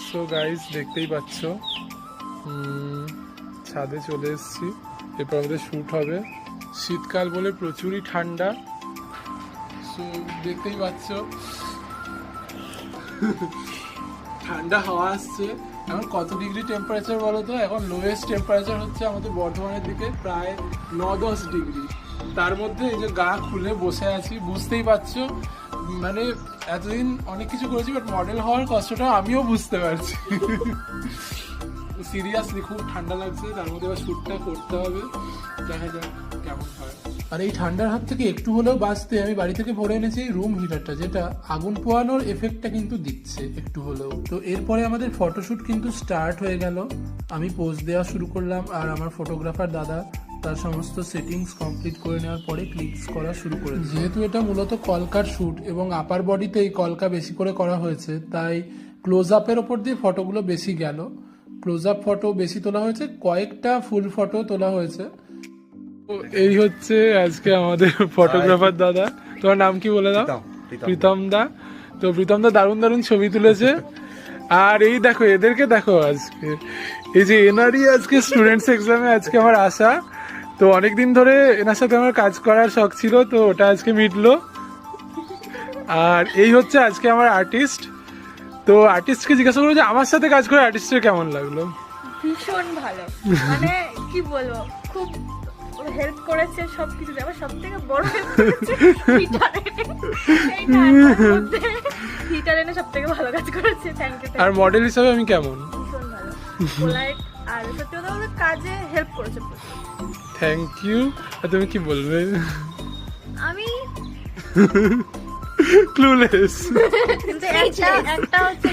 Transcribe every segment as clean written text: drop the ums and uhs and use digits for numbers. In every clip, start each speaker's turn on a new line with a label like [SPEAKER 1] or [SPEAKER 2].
[SPEAKER 1] So guys দেখতেই পাচ্ছ ছাদে চলে এসেছি, এরপর আমাদের শ্যুট হবে। শীতকাল বলে প্রচুরই ঠান্ডা, সো দেখতেই পাচ্ছ ঠান্ডা হাওয়া আসছে। এখন কত ডিগ্রি টেম্পারেচার বলো তো? এখন লোয়েস্ট টেম্পারেচার হচ্ছে আমাদের বর্ধমানের দিকে প্রায় 9-10 ডিগ্রি। তার মধ্যে এই যে গা খুলে বসে আছি, বুঝতেই পারছো মানে এতদিন অনেক কিছু করেছি, বাট মডেল হওয়ার কষ্টটা আমিও বুঝতে পারছি। সিরিয়াসলি খুব ঠান্ডা লাগছে, তার মধ্যে এবার শ্যুটটা করতে হবে, দেখা যাক কেমন হয়। আর এই ঠান্ডার হাত থেকে একটু হলেও বাঁচতে আমি বাড়ি থেকে ভরে এনেছি এই রুম হিটারটা, যেটা আগুন পোয়ানোর এফেক্টটা কিন্তু দিচ্ছে একটু হলেও। তো এরপরে আমাদের ফটোশ্যুট কিন্তু স্টার্ট হয়ে গেল। আমি পোজ দেওয়া শুরু করলাম, আর আমার ফটোগ্রাফার দাদা তার সমস্ত সেটিংস কমপ্লিট করে নেওয়ার পরে ক্লিকস করা শুরু করেছে। যেহেতু এটা মূলত কলকার শ্যুট এবং আপার বডিতেই কলকা বেশি করে করা হয়েছে, তাই ক্লোজ আপের ওপর দিয়ে ফটোগুলো বেশি গেল। ক্লোজ আপ ফটো বেশি তোলা হয়েছে, কয়েকটা ফুল ফটো তোলা হয়েছে। এই হচ্ছে আজকে আমাদের ফটোগ্রাফার দাদা। তোমার নাম কি বলে দাও? প্রীতম দা। তো প্রীতম দা দারুণ দারুণ ছবি তুলেছে। আর এই দেখো এদেরকে দেখো, আজকে এই যে এনারই আজকে স্টুডেন্টস এক্সামে আজকে আমার আসা। তো অনেকদিন ধরে এনার সাথে আমার কাজ করার শখ ছিল, তো ওটা আজকে মিটলো। আর এই হচ্ছে আজকে আমার আর্টিস্ট। তো আর্টিস্টকে জিজ্ঞাসা করবো যে আমার সাথে কাজ করে আর্টিস্টের কেমন লাগলো।
[SPEAKER 2] ভীষণ ভালো, মানে কি বলবো, খুব হেল্প করেছে সবকিছু। আবার সব থেকে বড় হেল্প করেছে হিটার এনে সব থেকে ভালো কাজ করেছে। Thank you.
[SPEAKER 1] আর মডেল হিসাবে আমি কেমন?
[SPEAKER 2] ভীষণ ভালো, পোলাইট, আর সত্যি কথা বলতে কাজে হেল্প করেছে।
[SPEAKER 1] Thank you. আর তুমি কি বলবে?
[SPEAKER 2] আমি
[SPEAKER 1] ক্লুলেস।
[SPEAKER 2] কিন্তু একটা হচ্ছে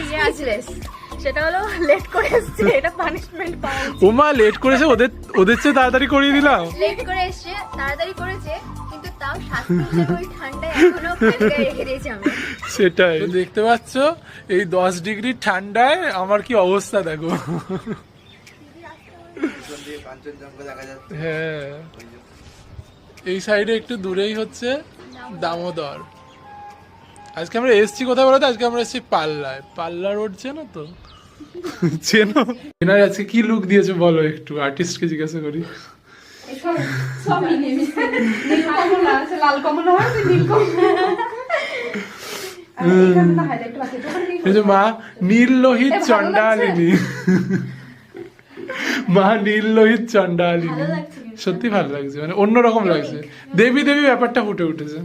[SPEAKER 2] সেটা হলো লেট করে এসেছে, এটা পানিশমেন্ট পাওয়া উচিত।
[SPEAKER 1] ওমা লেট করেছে, ওদের চেয়ে তাড়াতাড়ি করিয়ে দিলাম।
[SPEAKER 3] লেট করে এসেছে, তাড়াতাড়ি করেছে, কিন্তু তাও 7 মিনিটের ওই ঠান্ডায় এখনো ফেলে রেখে দিয়েছি আমি।
[SPEAKER 1] সেটাই তো দেখতে পাচ্ছ, এই 10 ডিগ্রি ঠান্ডায় আমার কি অবস্থা দেখো। হ্যাঁ, এই সাইডে একটু দূরেই হচ্ছে দামোদর। আজকে আমরা এসছি কোথায় বলো তো? আজকে আমরা এসছি পাল্লায়। পাল্লা রোড চেনো তো? চেনো? এনার আজকে কি লুক দিয়েছে বলো একটু, আর্টিস্টকে জিজ্ঞাসা করি। মা নীল লোহিত চন্ডালিনী, মা নীল লোহিত চন্ডালিনী। সত্যি ভালো লাগছে, মানে অন্যরকম লাগছে, দেবী দেবী ব্যাপারটা ফুটে উঠেছে।